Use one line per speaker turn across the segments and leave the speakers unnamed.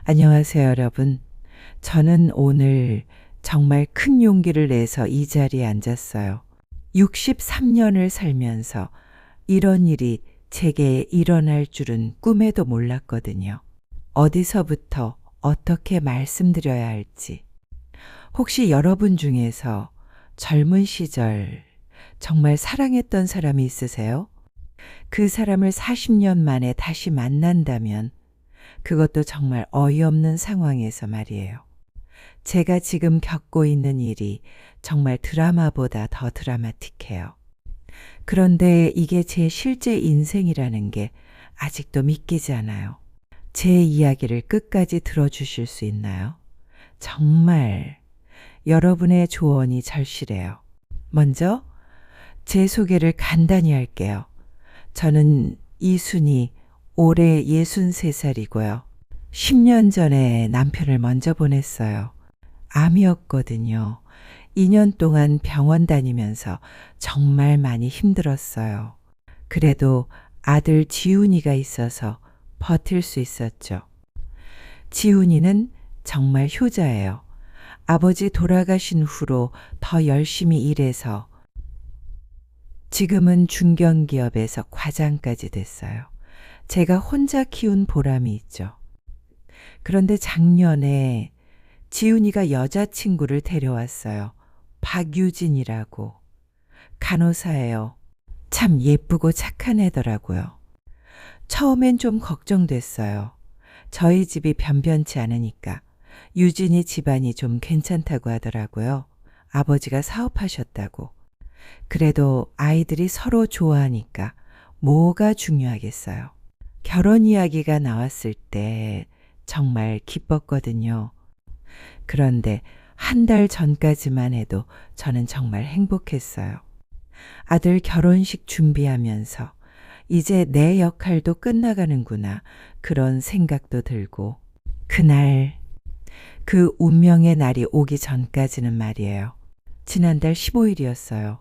안녕하세요, 여러분. 저는 오늘 정말 큰 용기를 내서 이 자리에 앉았어요. 63년을 살면서 이런 일이 제게 일어날 줄은 꿈에도 몰랐거든요. 어디서부터 어떻게 말씀드려야 할지. 혹시 여러분 중에서 젊은 시절 정말 사랑했던 사람이 있으세요? 그 사람을 40년 만에 다시 만난다면 그것도 정말 어이없는 상황에서 말이에요. 제가 지금 겪고 있는 일이 정말 드라마보다 더 드라마틱해요. 그런데 이게 제 실제 인생이라는 게 아직도 믿기지 않아요. 제 이야기를 끝까지 들어주실 수 있나요? 정말 여러분의 조언이 절실해요. 먼저 제 소개를 간단히 할게요. 저는 이순희, 올해 63살이고요. 10년 전에 남편을 먼저 보냈어요. 암이었거든요. 2년 동안 병원 다니면서 정말 많이 힘들었어요. 그래도 아들 지훈이가 있어서 버틸 수 있었죠. 지훈이는 정말 효자예요. 아버지 돌아가신 후로 더 열심히 일해서 지금은 중견기업에서 과장까지 됐어요. 제가 혼자 키운 보람이 있죠. 그런데 작년에 지훈이가 여자친구를 데려왔어요. 박유진이라고. 간호사예요. 참 예쁘고 착한 애더라고요. 처음엔 좀 걱정됐어요. 저희 집이 변변치 않으니까. 유진이 집안이 좀 괜찮다고 하더라고요. 아버지가 사업하셨다고. 그래도 아이들이 서로 좋아하니까 뭐가 중요하겠어요. 결혼 이야기가 나왔을 때 정말 기뻤거든요. 그런데 한 달 전까지만 해도 저는 정말 행복했어요. 아들 결혼식 준비하면서 이제 내 역할도 끝나가는구나 그런 생각도 들고 그날 그 운명의 날이 오기 전까지는 말이에요. 지난달 15일이었어요.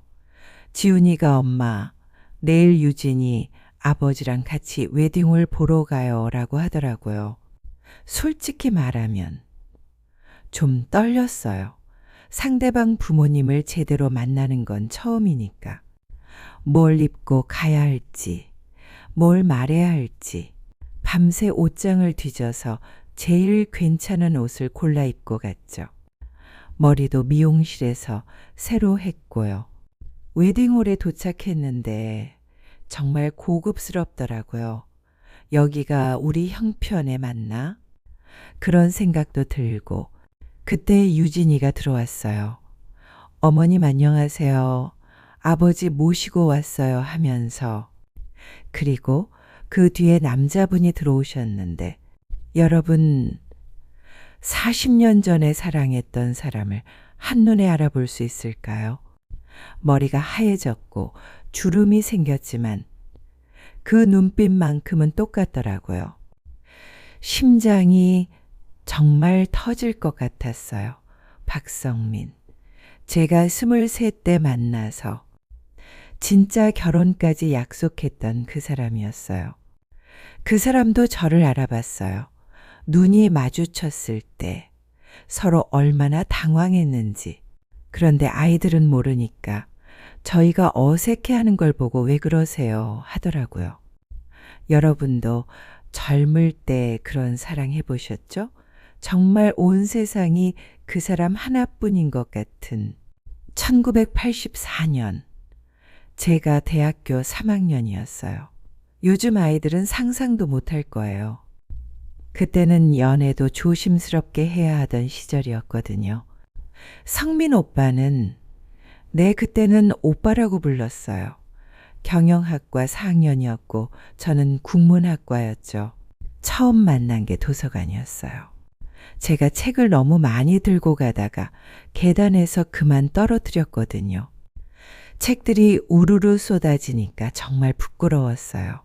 지훈이가 엄마 내일 유진이 아버지랑 같이 웨딩홀 보러 가요 라고 하더라고요. 솔직히 말하면 좀 떨렸어요. 상대방 부모님을 제대로 만나는 건 처음이니까. 뭘 입고 가야 할지, 뭘 말해야 할지, 밤새 옷장을 뒤져서 제일 괜찮은 옷을 골라 입고 갔죠. 머리도 미용실에서 새로 했고요. 웨딩홀에 도착했는데 정말 고급스럽더라고요. 여기가 우리 형편에 맞나? 그런 생각도 들고 그때 유진이가 들어왔어요. 어머님 안녕하세요. 아버지 모시고 왔어요 하면서 그리고 그 뒤에 남자분이 들어오셨는데 여러분 40년 전에 사랑했던 사람을 한눈에 알아볼 수 있을까요? 머리가 하얘졌고 주름이 생겼지만 그 눈빛만큼은 똑같더라고요. 심장이 정말 터질 것 같았어요. 박성민. 제가 23 때 만나서 진짜 결혼까지 약속했던 그 사람이었어요. 그 사람도 저를 알아봤어요. 눈이 마주쳤을 때 서로 얼마나 당황했는지. 그런데 아이들은 모르니까 저희가 어색해하는 걸 보고 왜 그러세요 하더라고요. 여러분도 젊을 때 그런 사랑 해보셨죠? 정말 온 세상이 그 사람 하나뿐인 것 같은 1984년 제가 대학교 3학년이었어요. 요즘 아이들은 상상도 못할 거예요. 그때는 연애도 조심스럽게 해야 하던 시절이었거든요. 성민 오빠는 그때는 오빠라고 불렀어요. 경영학과 4학년이었고 저는 국문학과였죠. 처음 만난 게 도서관이었어요. 제가 책을 너무 많이 들고 가다가 계단에서 그만 떨어뜨렸거든요. 책들이 우르르 쏟아지니까 정말 부끄러웠어요.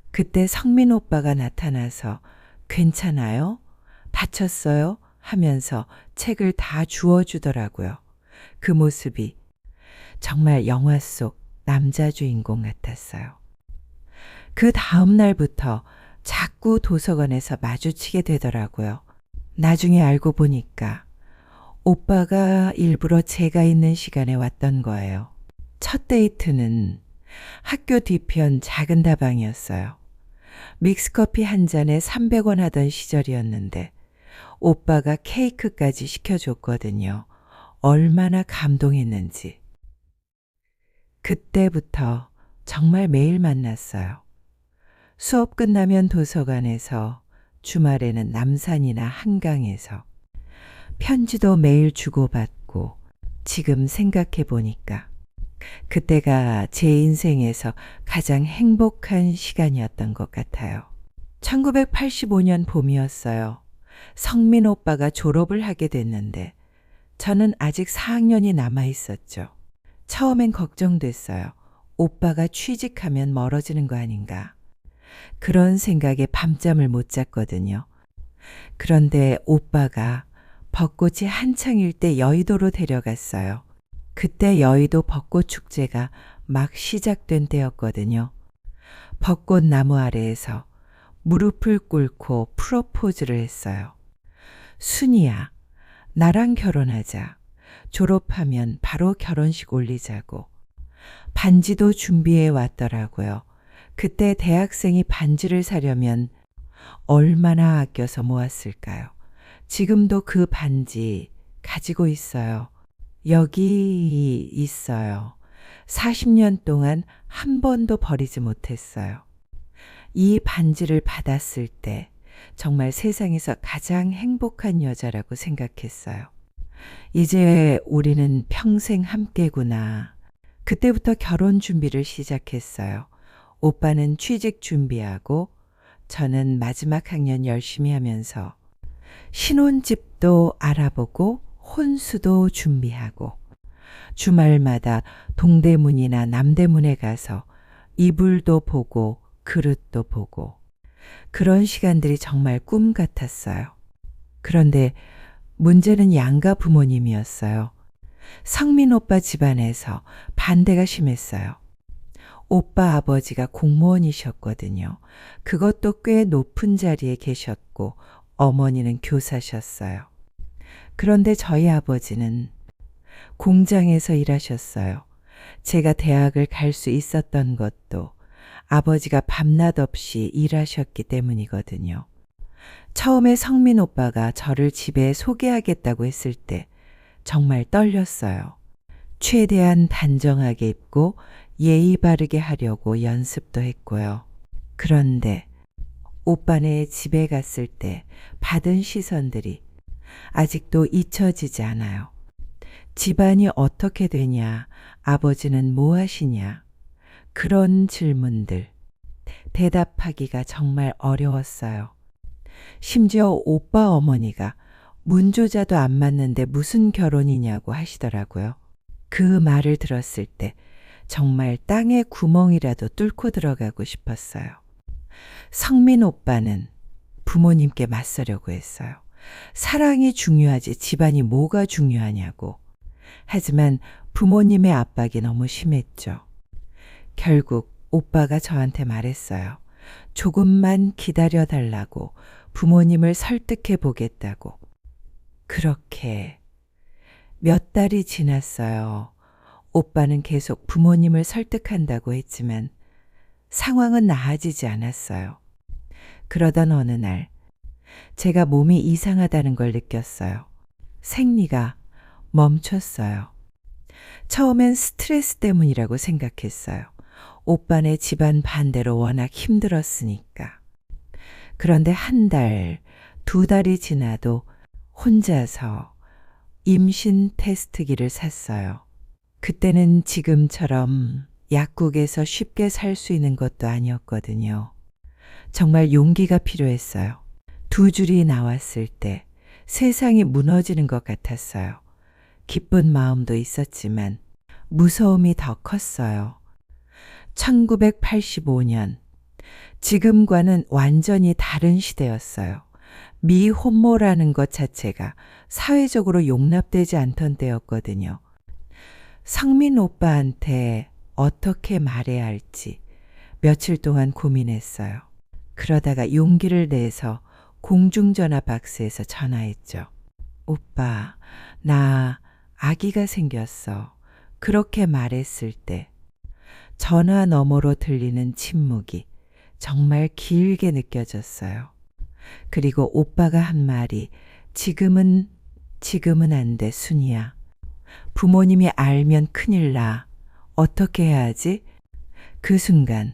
그때 성민 오빠가 나타나서 괜찮아요? 다쳤어요? 하면서 책을 다 주워주더라고요. 그 모습이 정말 영화 속 남자 주인공 같았어요. 그 다음 날부터 자꾸 도서관에서 마주치게 되더라고요. 나중에 알고 보니까 오빠가 일부러 제가 있는 시간에 왔던 거예요. 첫 데이트는 학교 뒤편 작은 다방이었어요. 믹스커피 한 잔에 300원 하던 시절이었는데 오빠가 케이크까지 시켜줬거든요. 얼마나 감동했는지. 그때부터 정말 매일 만났어요. 수업 끝나면 도서관에서, 주말에는 남산이나 한강에서. 편지도 매일 주고받고, 지금 생각해 보니까 그때가 제 인생에서 가장 행복한 시간이었던 것 같아요. 1985년 봄이었어요. 성민 오빠가 졸업을 하게 됐는데 저는 아직 4학년이 남아 있었죠. 처음엔 걱정됐어요. 오빠가 취직하면 멀어지는 거 아닌가. 그런 생각에 밤잠을 못 잤거든요. 그런데 오빠가 벚꽃이 한창일 때 여의도로 데려갔어요. 그때 여의도 벚꽃 축제가 막 시작된 때였거든요. 벚꽃 나무 아래에서 무릎을 꿇고 프로포즈를 했어요. 순이야, 나랑 결혼하자. 졸업하면 바로 결혼식 올리자고. 반지도 준비해 왔더라고요. 그때 대학생이 반지를 사려면 얼마나 아껴서 모았을까요? 지금도 그 반지 가지고 있어요. 여기 있어요. 40년 동안 한 번도 버리지 못했어요. 이 반지를 받았을 때 정말 세상에서 가장 행복한 여자라고 생각했어요. 이제 우리는 평생 함께구나. 그때부터 결혼 준비를 시작했어요. 오빠는 취직 준비하고 저는 마지막 학년 열심히 하면서 신혼집도 알아보고 혼수도 준비하고 주말마다 동대문이나 남대문에 가서 이불도 보고 그릇도 보고 그런 시간들이 정말 꿈 같았어요. 그런데 문제는 양가 부모님이었어요. 성민 오빠 집안에서 반대가 심했어요. 오빠 아버지가 공무원이셨거든요. 그것도 꽤 높은 자리에 계셨고 어머니는 교사셨어요. 그런데 저희 아버지는 공장에서 일하셨어요. 제가 대학을 갈 수 있었던 것도 아버지가 밤낮 없이 일하셨기 때문이거든요. 처음에 성민 오빠가 저를 집에 소개하겠다고 했을 때 정말 떨렸어요. 최대한 단정하게 입고 예의 바르게 하려고 연습도 했고요. 그런데 오빠네 집에 갔을 때 받은 시선들이 아직도 잊혀지지 않아요. 집안이 어떻게 되냐, 아버지는 뭐 하시냐, 그런 질문들 대답하기가 정말 어려웠어요. 심지어 오빠 어머니가 문조자도 안 맞는데 무슨 결혼이냐고 하시더라고요. 그 말을 들었을 때 정말 땅에 구멍이라도 뚫고 들어가고 싶었어요. 성민 오빠는 부모님께 맞서려고 했어요. 사랑이 중요하지 집안이 뭐가 중요하냐고. 하지만 부모님의 압박이 너무 심했죠. 결국 오빠가 저한테 말했어요. 조금만 기다려달라고, 부모님을 설득해 보겠다고. 그렇게 몇 달이 지났어요. 오빠는 계속 부모님을 설득한다고 했지만 상황은 나아지지 않았어요. 그러던 어느 날 제가 몸이 이상하다는 걸 느꼈어요. 생리가 멈췄어요. 처음엔 스트레스 때문이라고 생각했어요. 오빠네 집안 반대로 워낙 힘들었으니까. 그런데 한 달, 두 달이 지나도 혼자서 임신 테스트기를 샀어요. 그때는 지금처럼 약국에서 쉽게 살 수 있는 것도 아니었거든요. 정말 용기가 필요했어요. 두 줄이 나왔을 때 세상이 무너지는 것 같았어요. 기쁜 마음도 있었지만 무서움이 더 컸어요. 1985년, 지금과는 완전히 다른 시대였어요. 미혼모라는 것 자체가 사회적으로 용납되지 않던 때였거든요. 성민 오빠한테 어떻게 말해야 할지 며칠 동안 고민했어요. 그러다가 용기를 내서 공중전화 박스에서 전화했죠. 오빠, 나 아기가 생겼어. 그렇게 말했을 때 전화 너머로 들리는 침묵이 정말 길게 느껴졌어요. 그리고 오빠가 한 말이 지금은 안 돼, 순이야. 부모님이 알면 큰일 나. 어떻게 해야 하지? 그 순간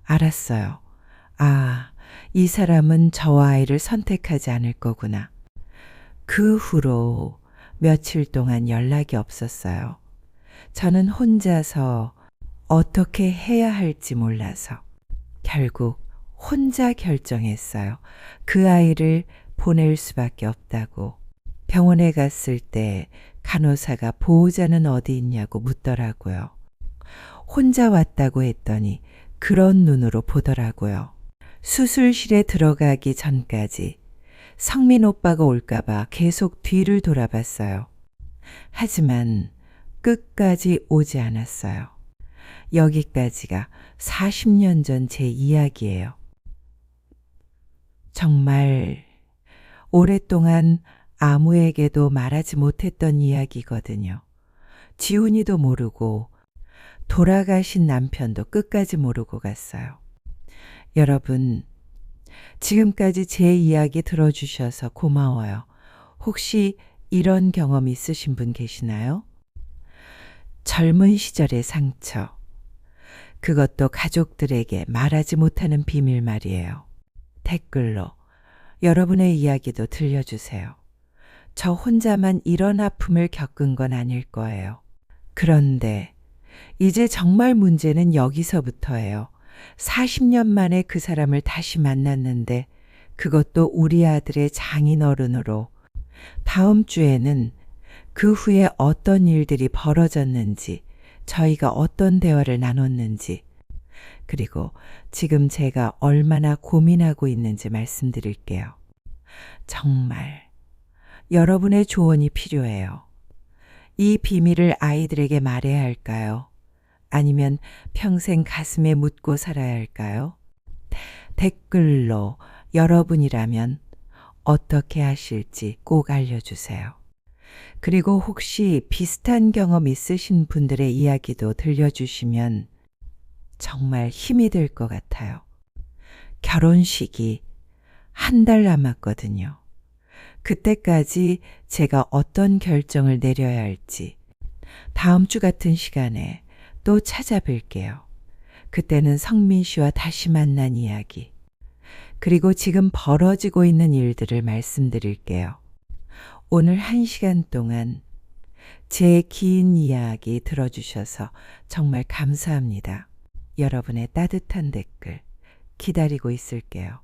알았어요. 아, 이 사람은 저와 아이를 선택하지 않을 거구나. 그 후로 며칠 동안 연락이 없었어요. 저는 혼자서 어떻게 해야 할지 몰라서 결국 혼자 결정했어요. 그 아이를 보낼 수밖에 없다고. 병원에 갔을 때 간호사가 보호자는 어디 있냐고 묻더라고요. 혼자 왔다고 했더니 그런 눈으로 보더라고요. 수술실에 들어가기 전까지 성민 오빠가 올까봐 계속 뒤를 돌아봤어요. 하지만 끝까지 오지 않았어요. 여기까지가 40년 전 제 이야기예요. 정말 오랫동안 아무에게도 말하지 못했던 이야기거든요. 지훈이도 모르고 돌아가신 남편도 끝까지 모르고 갔어요. 여러분, 지금까지 제 이야기 들어주셔서 고마워요. 혹시 이런 경험 있으신 분 계시나요? 젊은 시절의 상처. 그것도 가족들에게 말하지 못하는 비밀 말이에요. 댓글로 여러분의 이야기도 들려주세요. 저 혼자만 이런 아픔을 겪은 건 아닐 거예요. 그런데 이제 정말 문제는 여기서부터예요. 40년 만에 그 사람을 다시 만났는데 그것도 우리 아들의 장인어른으로. 다음 주에는 그 후에 어떤 일들이 벌어졌는지, 저희가 어떤 대화를 나눴는지, 그리고 지금 제가 얼마나 고민하고 있는지 말씀드릴게요. 정말 여러분의 조언이 필요해요. 이 비밀을 아이들에게 말해야 할까요? 아니면 평생 가슴에 묻고 살아야 할까요? 댓글로 여러분이라면 어떻게 하실지 꼭 알려주세요. 그리고 혹시 비슷한 경험 있으신 분들의 이야기도 들려주시면 정말 힘이 될 것 같아요. 결혼식이 한 달 남았거든요. 그때까지 제가 어떤 결정을 내려야 할지 다음 주 같은 시간에 또 찾아뵐게요. 그때는 성민 씨와 다시 만난 이야기, 그리고 지금 벌어지고 있는 일들을 말씀드릴게요. 오늘 1시간 동안 제 긴 이야기 들어주셔서 정말 감사합니다. 여러분의 따뜻한 댓글 기다리고 있을게요.